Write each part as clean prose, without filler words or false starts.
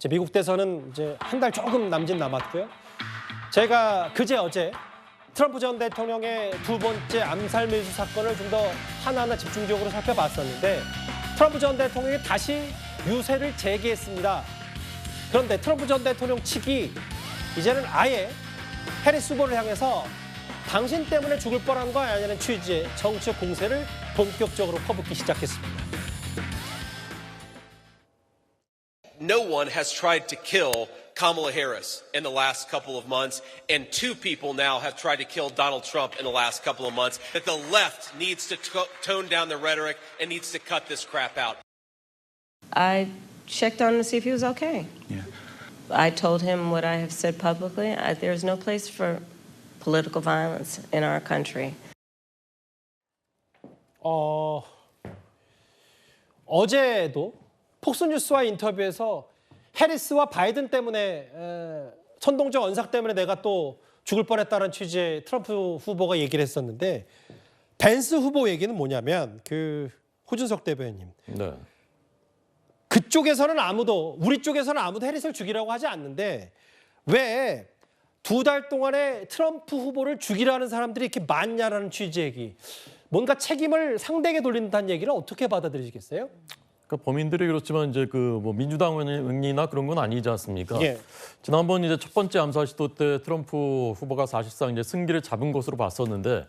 이제 미국 대선은 이제 한 달 조금 남았고요. 제가 어제 트럼프 전 대통령의 두 번째 암살 매수 사건을 좀 더 하나하나 집중적으로 살펴봤었는데 트럼프 전 대통령이 다시 유세를 재개했습니다. 그런데 트럼프 전 대통령 측이 이제는 아예 해리스 후보를 향해서 당신 때문에 죽을 뻔한 거 아니냐는 취지의 정치적 공세를 본격적으로 퍼붓기 시작했습니다. No one has tried to kill Kamala Harris in the last couple of months, and two people now have tried to kill Donald Trump in the last couple of months. That the left needs to tone down the rhetoric and needs to cut this crap out. I checked on him to see if he was okay. Yeah. I told him what I have said publicly. There's no place for political violence in our country. 어제도 폭스뉴스와 인터뷰에서 해리스와 바이든 때문에 선동적 언삭 때문에 내가 또 죽을 뻔했다는 취지의 트럼프 후보가 얘기를 했었는데 벤스 후보 얘기는 뭐냐면 그 호준석 대변인님. 네. 그쪽에서는 우리 쪽에서는 아무도 해리스를 죽이라고 하지 않는데 왜 두 달 동안에 트럼프 후보를 죽이라는 사람들이 이렇게 많냐라는 취지의 얘기. 뭔가 책임을 상대에게 돌리는 듯한 얘기를 어떻게 받아들이시겠어요? 그러니까 범인들이 그렇지만 이제 그 뭐 민주당이나 그런 건 아니지 않습니까? 예. 지난번 이제 첫 번째 암살 시도 때 트럼프 후보가 사실상 이제 승기를 잡은 것으로 봤었는데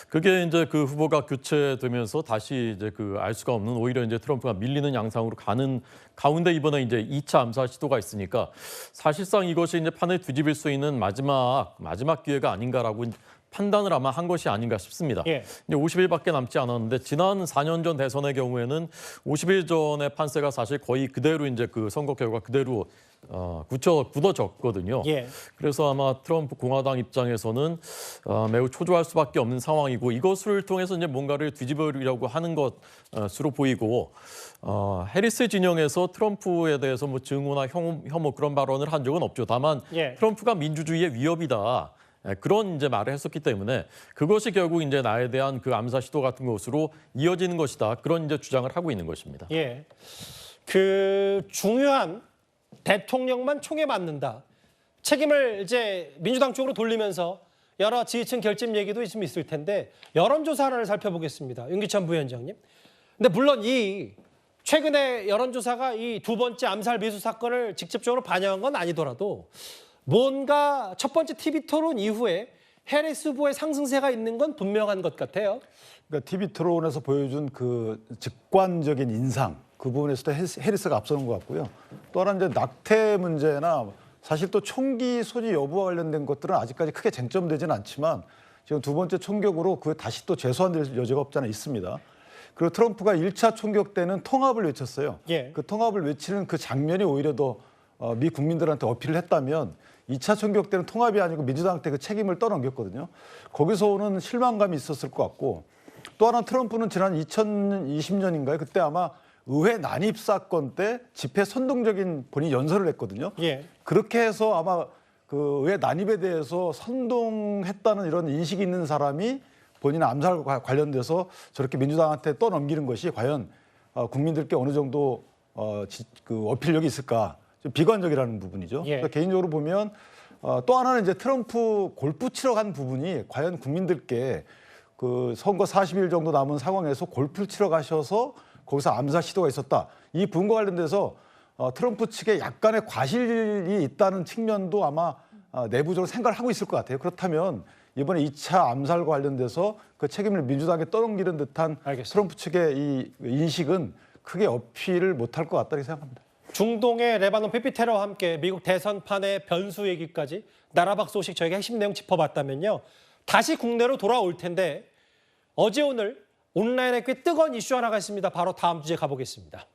그게 이제 그 후보가 교체되면서 다시 이제 그 알 수가 없는 오히려 이제 트럼프가 밀리는 양상으로 가는 가운데 이번에 이제 2차 암살 시도가 있으니까 사실상 이것이 이제 판을 뒤집을 수 있는 마지막 기회가 아닌가라고 판단을 아마 한 것이 아닌가 싶습니다. 예. 이제 50일밖에 남지 않았는데 지난 4년 전 대선의 경우에는 50일 전의 판세가 사실 거의 그대로 이제 그 선거 결과 그대로 굳어졌거든요. 예. 그래서 아마 트럼프 공화당 입장에서는 매우 초조할 수밖에 없는 상황이고 이것을 통해서 이제 뭔가를 뒤집으려고 하는 것으로 보이고 해리스 진영에서 트럼프에 대해서 뭐 증오나 혐오 그런 발언을 한 적은 없죠. 다만 예. 트럼프가 민주주의의 위협이다. 그런 이제 말을 했었기 때문에 그것이 결국 이제 나에 대한 그 암살 시도 같은 것으로 이어지는 것이다. 그런 이제 주장을 하고 있는 것입니다. 예. 그 중요한 대통령만 총에 맞는다. 책임을 이제 민주당 쪽으로 돌리면서 여러 지지층 결집 얘기도 좀 있을 텐데 여론조사 하나를 살펴보겠습니다. 윤기찬 부위원장님. 근데 물론 이 최근에 여론조사가 이 두 번째 암살 미수 사건을 직접적으로 반영한 건 아니더라도 뭔가 첫 번째 TV 토론 이후에 해리스 후보의 상승세가 있는 건 분명한 것 같아요. 그러니까 TV 토론에서 보여준 그 직관적인 인상 그 부분에서도 해리스가 앞서는 것 같고요. 또 하나 이제 낙태 문제나 사실 또 총기 소지 여부와 관련된 것들은 아직까지 크게 쟁점되지는 않지만 지금 두 번째 총격으로 그 다시 또 재소환될 여지가 없지 않아 있습니다. 그리고 트럼프가 1차 총격 때는 통합을 외쳤어요. 예. 그 통합을 외치는 그 장면이 오히려 더 미 국민들한테 어필을 했다면 2차 총격 때는 통합이 아니고 민주당한테 그 책임을 떠넘겼거든요. 거기서 오는 실망감이 있었을 것 같고 또 하나 트럼프는 지난 2020년인가요? 그때 아마 의회 난입 사건 때 집회 선동적인 본인이 연설을 했거든요. 예. 그렇게 해서 아마 그 의회 난입에 대해서 선동했다는 이런 인식이 있는 사람이 본인의 암살과 관련돼서 저렇게 민주당한테 떠넘기는 것이 과연 국민들께 어느 정도 그 어필력이 있을까? 좀 비관적이라는 부분이죠. 예. 그러니까 개인적으로 보면 또 하나는 이제 트럼프 골프 치러 간 부분이 과연 국민들께 그 선거 40일 정도 남은 상황에서 골프를 치러 가셔서 거기서 암살 시도가 있었다. 이 부분과 관련돼서 트럼프 측에 약간의 과실이 있다는 측면도 아마 내부적으로 생각을 하고 있을 것 같아요. 그렇다면 이번에 2차 암살과 관련돼서 그 책임을 민주당에 떠넘기는 듯한 알겠습니다. 트럼프 측의 이 인식은 크게 어필을 못할 것 같다고 생각합니다. 중동의 레바논 피피 테러와 함께 미국 대선판의 변수 얘기까지 나라박 소식 저희가 핵심 내용 짚어봤다면요. 다시 국내로 돌아올 텐데 어제 오늘 온라인에 꽤 뜨거운 이슈 하나가 있습니다. 바로 다음 주제 가보겠습니다.